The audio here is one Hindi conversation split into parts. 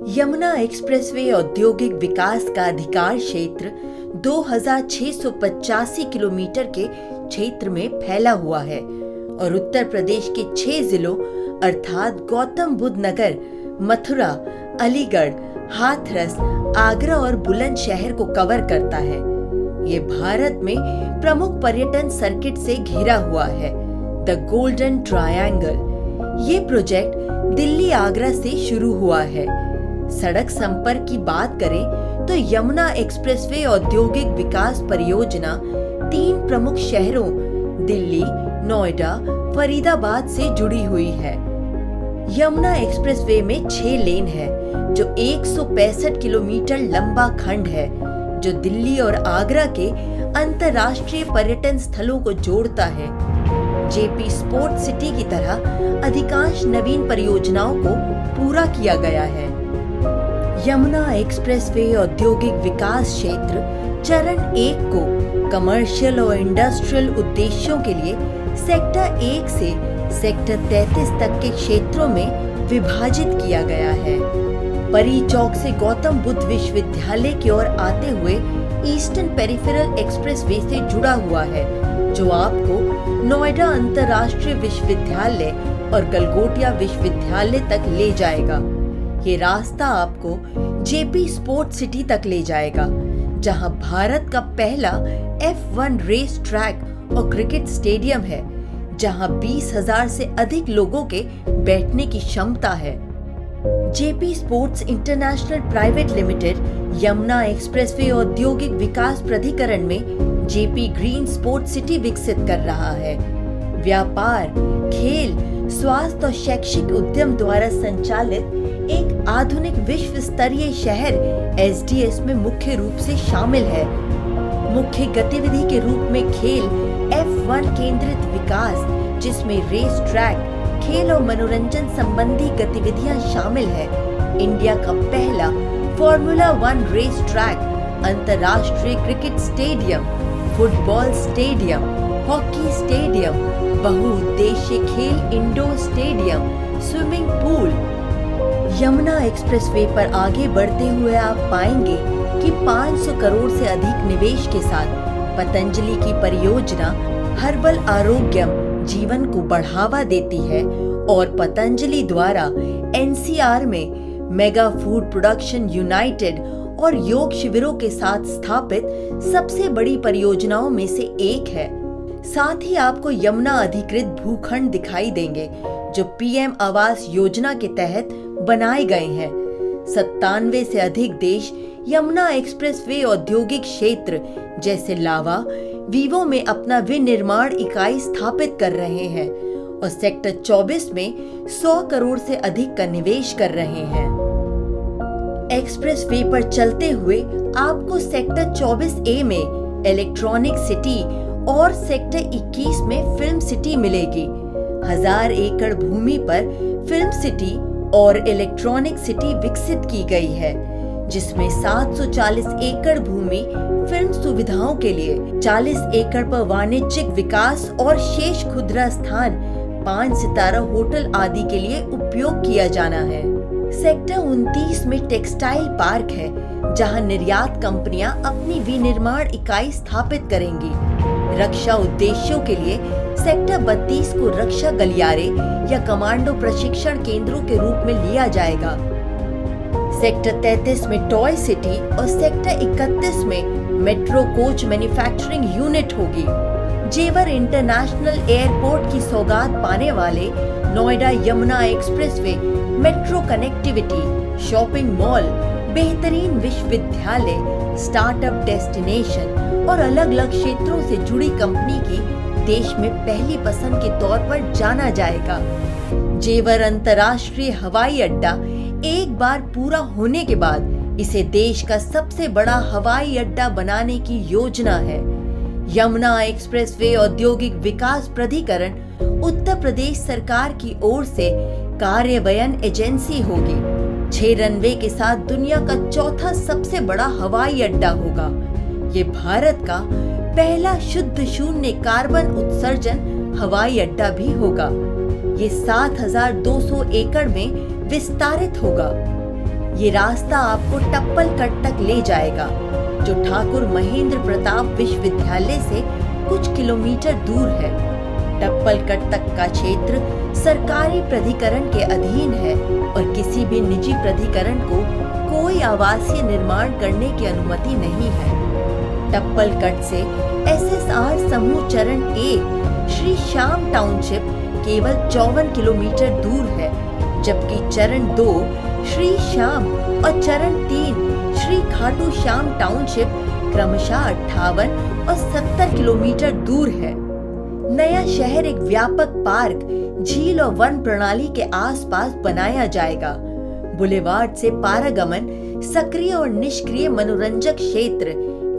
यमुना एक्सप्रेसवे औद्योगिक विकास का अधिकार क्षेत्र 2685 किलोमीटर के क्षेत्र में फैला हुआ है और उत्तर प्रदेश के 6 जिलों अर्थात गौतम बुद्ध नगर, मथुरा, अलीगढ़, हाथरस, आगरा और बुलंदशहर को कवर करता है। ये भारत में प्रमुख पर्यटन सर्किट से घिरा हुआ है, द गोल्डन ट्रायंगल। ये प्रोजेक्ट दिल्ली आगरा से शुरू हुआ है। सड़क संपर्क की बात करें तो यमुना एक्सप्रेसवे औद्योगिक विकास परियोजना 3 प्रमुख शहरों दिल्ली, नोएडा, फरीदाबाद से जुड़ी हुई है। यमुना एक्सप्रेसवे में 6 लेन है, जो 165 किलोमीटर लंबा खंड है, जो दिल्ली और आगरा के अंतर्राष्ट्रीय पर्यटन स्थलों को जोड़ता है। जेपी स्पोर्ट सिटी की तरह अधिकांश नवीन परियोजनाओं को पूरा किया गया है। यमुना एक्सप्रेसवे औद्योगिक विकास क्षेत्र चरण 1 को कमर्शियल और इंडस्ट्रियल उद्देश्यों के लिए सेक्टर 1 से सेक्टर 33 तक के क्षेत्रों में विभाजित किया गया है। परी चौक से गौतम बुद्ध विश्वविद्यालय की ओर आते हुए ईस्टर्न पेरिफेरल एक्सप्रेसवे से जुड़ा हुआ है, जो आपको नोएडा अंतर्राष्ट्रीय विश्वविद्यालय और गलगोटिया विश्वविद्यालय तक ले जाएगा। ये रास्ता आपको जेपी स्पोर्ट सिटी तक ले जाएगा, जहां भारत का पहला F1 रेस ट्रैक और क्रिकेट स्टेडियम है, जहां 20,000 से अधिक लोगों के बैठने की क्षमता है। JP sports international private limited Yamuna expressway औद्योगिक विकास प्राधिकरण में जेपी ग्रीन स्पोर्ट सिटी विकसित कर रहा है। व्यापार, खेल, स्वास्थ्य और शैक्षिक उद्यम द्वारा संचालित एक आधुनिक विश्व स्तरीय शहर SDS में मुख्य रूप से शामिल है। मुख्य गतिविधि के रूप में खेल F1 केंद्रित विकास, जिसमें रेस ट्रैक, खेल और मनोरंजन संबंधी गतिविधियां शामिल है। इंडिया का पहला फॉर्मूला 1 रेस ट्रैक, अंतर्राष्ट्रीय cricket stadium, football stadium, hockey stadium, बहुउद्देशीय खेल indoor stadium, swimming pool. Yamuna expressway पर आगे बढ़ते हुए आप पाएंगे कि 500 करोड़ से अधिक निवेश के साथ पतंजलि की परियोजना हर्बल आरोग्यम जीवन को बढ़ावा देती है और पतंजलि द्वारा NCR में मेगा फूड प्रोडक्शन यूनाइटेड और योग शिविरों के साथ स्थापित सबसे बड़ी परियोजनाओं में से एक है। साथ ही आपको यमुना अधिकृत भूखंड दिखाई देंगे, जो PM आवास योजना के तहत बनाए गए हैं। 97 से अधिक देश यमुना एक्सप्रेसवे औद्योगिक क्षेत्र जैसे लावा, वीवो में अपना विनिर्माण इकाई स्थापित कर रहे हैं और सेक्टर 24 में 100 करोड़ से अधिक का निवेश कर रहे हैं। एक्सप्रेसवे पर चलते हुए आपको सेक्टर 24A में इलेक्ट्रॉनिक सिटी और सेक्टर 21 में फिल्म सिटी मिलेगी। 1000 एकड़ भूमि पर फिल्म सिटी और इलेक्ट्रॉनिक सिटी विकसित की गई है, जिसमें 740 एकड़ भूमि फिल्म सुविधाओं के लिए, 40 एकड़ पर वाणिज्यिक विकास और शेष खुदरा स्थान 5 सितारा होटल आदि के लिए उपयोग किया जाना है। सेक्टर 29 में टेक्सटाइल पार्क है, जहां निर्यात कंपनियां अपनी विनिर्माण इकाई स्थापित करेंगी। रक्षा उद्देश्यों के लिए सेक्टर 32 को रक्षा गलियारे या कमांडो प्रशिक्षण केंद्रों के रूप में लिया जाएगा। सेक्टर 33 में टॉय सिटी और सेक्टर 31 में मेट्रो कोच मैन्युफैक्चरिंग यूनिट होगी। जेवर इंटरनेशनल एयरपोर्ट की सौगात पाने वाले Noida Yamuna expressway metro connectivity, shopping mall, बेहतरीन विश्वविद्यालय, स्टार्टअप डेस्टिनेशन और अलग अलग क्षेत्रों से जुड़ी कंपनी की देश में पहली पसंद के तौर पर जाना जाएगा। जेवर अंतर्राष्ट्रीय हवाई अड्डा एक बार पूरा होने के बाद इसे देश का सबसे बड़ा हवाई अड्डा बनाने की योजना है। यमुना एक्सप्रेसवे औद्योगिक विकास प्राधिकरण उत्तर प्रदेश सरकार की ओर से कार्यान्वयन एजेंसी होगी। 6 रनवे के साथ दुनिया का चौथा सबसे बड़ा हवाई अड्डा होगा। ये भारत का पहला शुद्ध शून्य कार्बन उत्सर्जन हवाई अड्डा भी होगा। ये 7,200 एकड़ में विस्तारित होगा। ये रास्ता आपको टप्पलकट तक ले जाएगा, जो ठाकुर महेंद्र प्रताप विश्वविद्यालय से कुछ किलोमीटर दूर है। टप्पलकट तक का क्षेत्र सरकारी प्राधिकरण के अधीन है और किसी भी निजी प्राधिकरण को कोई आवासीय निर्माण करने की अनुमति नहीं है। टप्पलकट से SSR समूह चरण 1 श्री श्याम टाउनशिप केवल 54 किलोमीटर दूर है, जबकि चरण 2 श्री श्याम और चरण 3 श्री खाटू श्याम टाउनशिप क्रमशः 58 और 70 किलोमीटर दूर है। नया शहर एक व्यापक पार्क, झील और वन प्रणाली के आसपास बनाया जाएगा। बुलेवार्ड से पारागमन, सक्रिय और निष्क्रिय मनोरंजक क्षेत्र,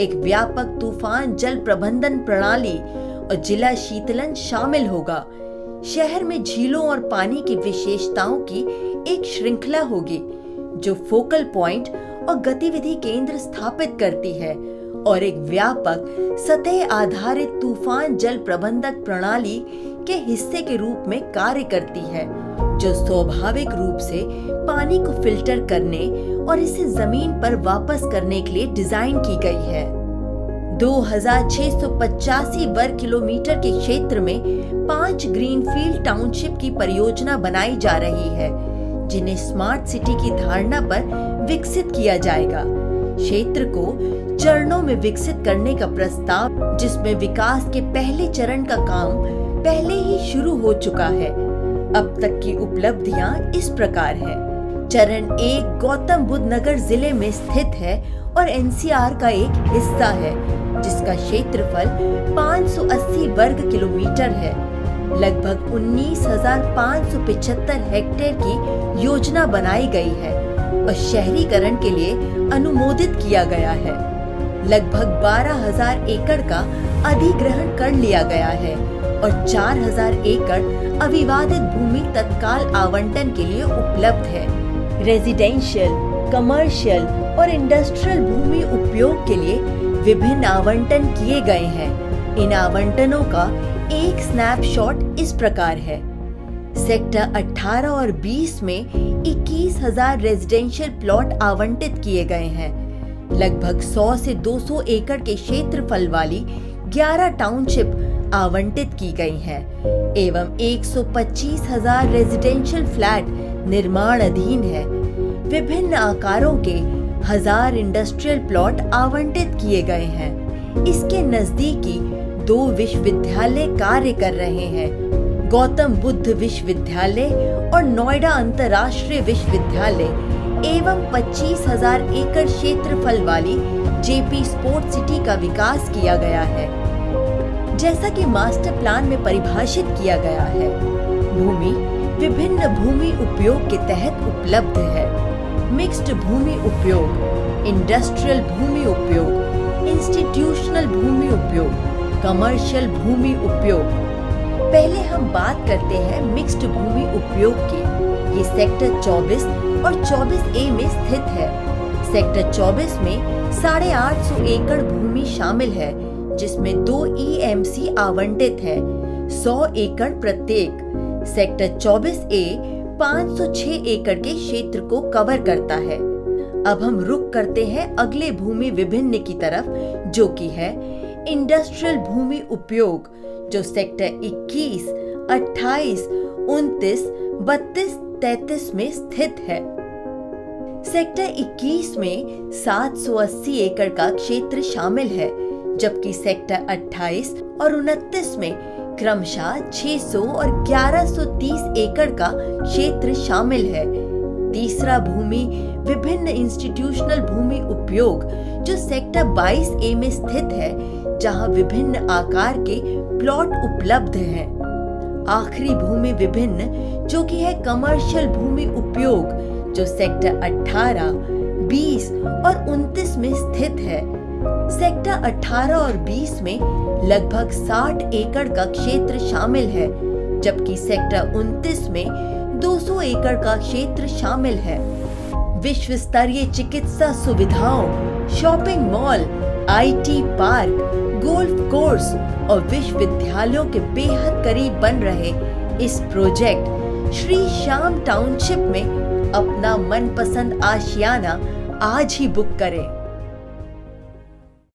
एक व्यापक तूफान जल प्रबंधन प्रणाली और जिला शीतलन शामिल होगा। शहर में झीलों और पानी की विशेषताओं की एक श्रृंखला होगी, जो फोकल पॉइंट और गतिविधि केंद्र स्थापित करती है और एक व्यापक सतह आधारित तूफान जल प्रबंधक प्रणाली के हिस्से के रूप में कार्य करती है, जो स्वाभाविक रूप से पानी को फिल्टर करने और इसे जमीन पर वापस करने के लिए डिजाइन की गई है। 2685 वर्ग किलोमीटर के क्षेत्र में 5 ग्रीनफील्ड टाउनशिप की परियोजना बनाई जा रही है, जिन्हें स्मार्ट सिटी की धारणा पर विकसित किया जाएगा। क्षेत्र को चरणों में विकसित करने का प्रस्ताव, जिसमें विकास के पहले चरण का काम पहले ही शुरू हो चुका है। अब तक की उपलब्धियां इस प्रकार है। चरण 1 गौतम बुद्ध नगर जिले में स्थित है और NCR का एक हिस्सा है, जिसका क्षेत्रफल 580 वर्ग किलोमीटर है। लगभग 19,575 हेक्टेयर की योजना बनाई गई है और शहरीकरण के लिए अनुमोदित किया गया है। लगभग 12,000 एकड़ का अधिग्रहण कर लिया गया है और 4,000 एकड़ अविवादित भूमि तत्काल आवंटन के लिए उपलब्ध है। रेजिडेंशियल, कमर्शियल और इंडस्ट्रियल भूमि उपयोग के लिए विभिन्न आवंटन किए गए हैं। इन आवंटनों का एक स्नैपशॉट इस प्रकार है। सेक्टर 18 और 20 में 21,000 रेजिडेंशियल प्लॉट आवंटित किए गए हैं। लगभग 100 से 200 एकड़ के क्षेत्रफल वाली 11 टाउनशिप आवंटित की गई हैं एवं 125,000 रेजिडेंशियल फ्लैट निर्माण अधीन है। विभिन्न आकारों के 1000 इंडस्ट्रियल प्लॉट आवंटित किए गए हैं। इसके नजदीकी 2 विश्वविद्यालय कार्य कर रहे हैं, गौतम बुद्ध विश्वविद्यालय और नोएडा अंतर्राष्ट्रीय विश्वविद्यालय एवं 25,000 एकड़ क्षेत्रफल वाली JP स्पोर्ट सिटी का विकास किया गया है, जैसा कि मास्टर प्लान में परिभाषित किया गया है। भूमि विभिन्न भूमि उपयोग के तहत उपलब्ध है। मिक्स्ड भूमि उपयोग, इंडस्ट्रियल भूमि उपयोग, इंस्टीट्यूशनल भूमि उपयोग, कमर्शियल भूमि उपयोग। पहले हम बात करते हैं मिक्स्ड भूमि उपयोग की। ये सेक्टर 24 और 24A में स्थित है। सेक्टर 24 में 850 एकड़ भूमि शामिल है, जिसमें 2 EMC आवंटित है, 100 एकड़ प्रत्येक। सेक्टर 24A 506 एकड़ के क्षेत्र को कवर करता है। अब हम रुख करते हैं अगले भूमि विभिन्न की तरफ, जो कि है इंडस्ट्रियल भूमि उपयोग, जो सेक्टर 21, 28, 29, 32, 33 में स्थित है। सेक्टर 21 में 780 एकड़ का क्षेत्र शामिल है, जबकि सेक्टर 28 और 29 में क्रमशः 600 और 1130 एकड़ का क्षेत्र शामिल है। तीसरा भूमि विभिन्न इंस्टीट्यूशनल भूमि उपयोग, जो सेक्टर 22A में स्थित है, जहां विभिन्न आकार के प्लॉट उपलब्ध हैं। आखिरी भूमि विभिन्न, जो कि है कमर्शियल भूमि उपयोग, जो सेक्टर 18, 20 और 29 में स्थित है। सेक्टर 18 और 20 में लगभग 60 एकड़ का क्षेत्र शामिल है, जबकि सेक्टर 29 में 200 एकड़ का क्षेत्र शामिल है। विश्व स्तरीय चिकित्सा सुविधाओं, shopping mall, IT park, golf course और विश्वविद्यालयों के बेहद करीब बन रहे इस प्रोजेक्ट श्री श्याम टाउनशिप में अपना मनपसंद आशियाना आज ही बुक करें।